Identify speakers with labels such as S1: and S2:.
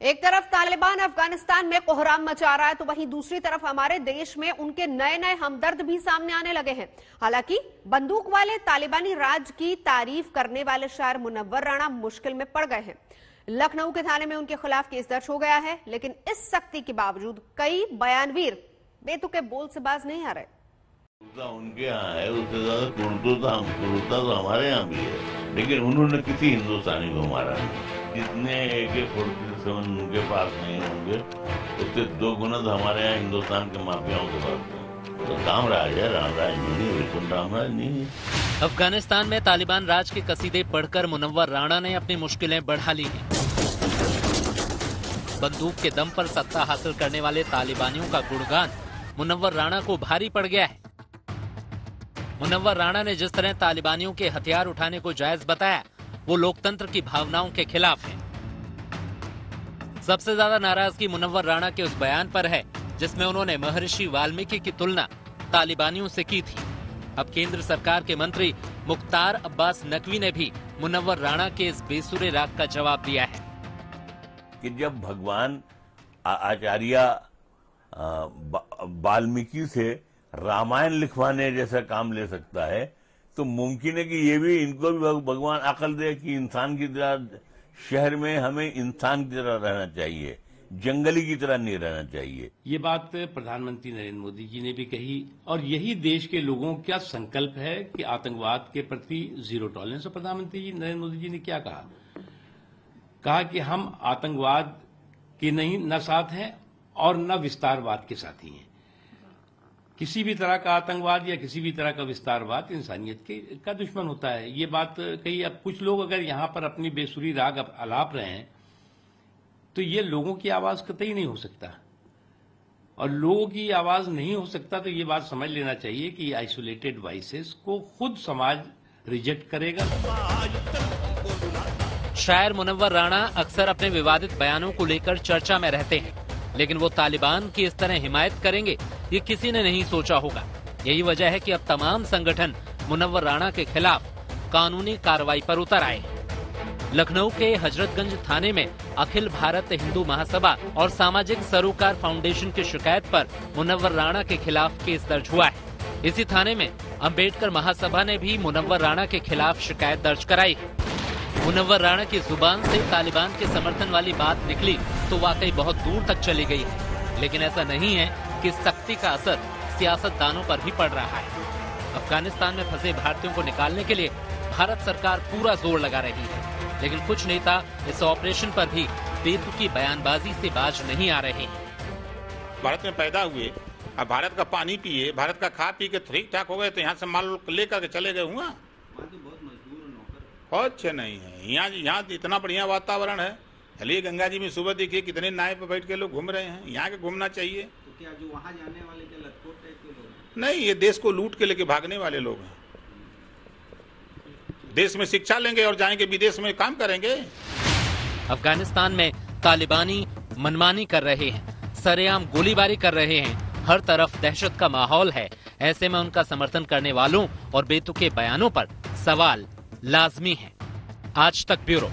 S1: एक तरफ तालिबान अफगानिस्तान में कोहराम मचा रहा है तो वहीं दूसरी तरफ हमारे देश में उनके नए नए हमदर्द भी सामने आने लगे हैं। हालांकि बंदूक वाले तालिबानी राज की तारीफ करने वाले शायर मुनव्वर राणा मुश्किल में पड़ गए हैं। लखनऊ के थाने में उनके खिलाफ केस दर्ज हो गया है, लेकिन इस सख्ती के बावजूद कई बयानवीर बेतुके बोल से बाज नहीं आ रहे।
S2: उनके यहाँ है, उससे ज्यादा क्रूरता तो हमारे यहाँ भी है, लेकिन उन्होंने किसी हिंदुस्तानी को मारा नहीं। जितने AK-47 उनके पास नहीं होंगे उससे 2 गुना तो हमारे यहाँ हिंदुस्तान के माफियाओं के पास है। तो कामराज है, रामराज नहीं है, बिल्कुल रामराज नहीं है।
S3: अफगानिस्तान में तालिबान राज के कसीदे पढ़कर मुनव्वर राणा ने अपनी मुश्किलें बढ़ा ली हैं। बंदूक के दम पर सत्ता हासिल करने वाले तालिबानियों का गुणगान मुनव्वर राणा को भारी पड़ गया है। मुनव्वर राणा ने जिस तरह तालिबानियों के हथियार उठाने को जायज बताया, वो लोकतंत्र की भावनाओं के खिलाफ है। सबसे ज्यादा नाराजगी मुनव्वर राणा के उस बयान पर है जिसमें उन्होंने महर्षि वाल्मीकि की तुलना तालिबानियों से की थी। अब केंद्र सरकार के मंत्री मुख्तार अब्बास नकवी ने भी मुनव्वर राणा के इस बेसुरे राग का जवाब दिया है
S2: कि जब भगवान आचार्य वाल्मीकि से रामायण लिखवाने जैसा काम ले सकता है, तो मुमकिन है कि ये भी इनको भी भगवान अकल दे कि इंसान की तरह शहर में हमें इंसान की तरह रहना चाहिए, जंगली की तरह नहीं रहना चाहिए।
S4: ये बात प्रधानमंत्री नरेंद्र मोदी जी ने भी कही और यही देश के लोगों का संकल्प है कि आतंकवाद के प्रति जीरो टॉलरेंस। प्रधानमंत्री जी नरेंद्र मोदी जी ने क्या कहा कि हम आतंकवाद के न साथ हैं और न विस्तारवाद के साथी हैं। किसी भी तरह का आतंकवाद या किसी भी तरह का विस्तारवाद इंसानियत का दुश्मन होता है। ये बात कही। अब कुछ लोग अगर यहाँ पर अपनी बेसुरी राग आलाप रहे हैं तो ये लोगों की आवाज कतई नहीं हो सकता, और लोगों की आवाज नहीं हो सकता तो ये बात समझ लेना चाहिए कि आइसोलेटेड वॉइसेस को खुद समाज रिजेक्ट करेगा।
S3: शायर मुनव्वर राणा अक्सर अपने विवादित बयानों को लेकर चर्चा में रहते हैं, लेकिन वो तालिबान की इस तरह हिमायत करेंगे ये किसी ने नहीं सोचा होगा। यही वजह है कि अब तमाम संगठन मुनव्वर राणा के खिलाफ कानूनी कार्रवाई पर उतर आए हैं। लखनऊ के हजरतगंज थाने में अखिल भारत हिंदू महासभा और सामाजिक सरोकार फाउंडेशन की शिकायत पर मुनव्वर राणा के खिलाफ केस दर्ज हुआ है। इसी थाने में अंबेडकर महासभा ने भी मुनव्वर राणा के खिलाफ शिकायत दर्ज कराई है। मुनव्वर राणा की जुबान से तालिबान के समर्थन वाली बात निकली तो वाकई बहुत दूर तक चली गई है, लेकिन ऐसा नहीं है कि सख्ती का असर सियासतदानों पर भी पड़ रहा है। अफगानिस्तान में फंसे भारतीयों को निकालने के लिए भारत सरकार पूरा जोर लगा रही है, लेकिन कुछ नेता इस ऑपरेशन पर भी बेतुकी बयानबाजी से बाज नहीं आ रहे हैं।
S5: भारत में पैदा हुए, अब भारत का पानी पिए, भारत का खा पी के ठीक ठाक हो गए तो यहाँ से माल लेकर के चले गए हुआ। बहुत अच्छे नहीं है यहाँ इतना बढ़िया वातावरण है। चलिए गंगा जी में सुबह देखिए कितने नाव पे बैठ के लोग घूम रहे हैं। यहाँ के घूमना चाहिए।
S6: तो क्या जो वहाँ जाने वाले क्या लटकोट टाइप के लोग
S5: नहीं, ये देश को लूट के लेके भागने वाले लोग हैं। देश में शिक्षा लेंगे और जाएंगे विदेश में काम करेंगे।
S3: अफगानिस्तान में तालिबानी मनमानी कर रहे हैं, सरेआम गोलीबारी कर रहे हैं, हर तरफ दहशत का माहौल है। ऐसे में उनका समर्थन करने वालों और बेतुके बयानों पर सवाल लाजमी है। आज तक ब्यूरो।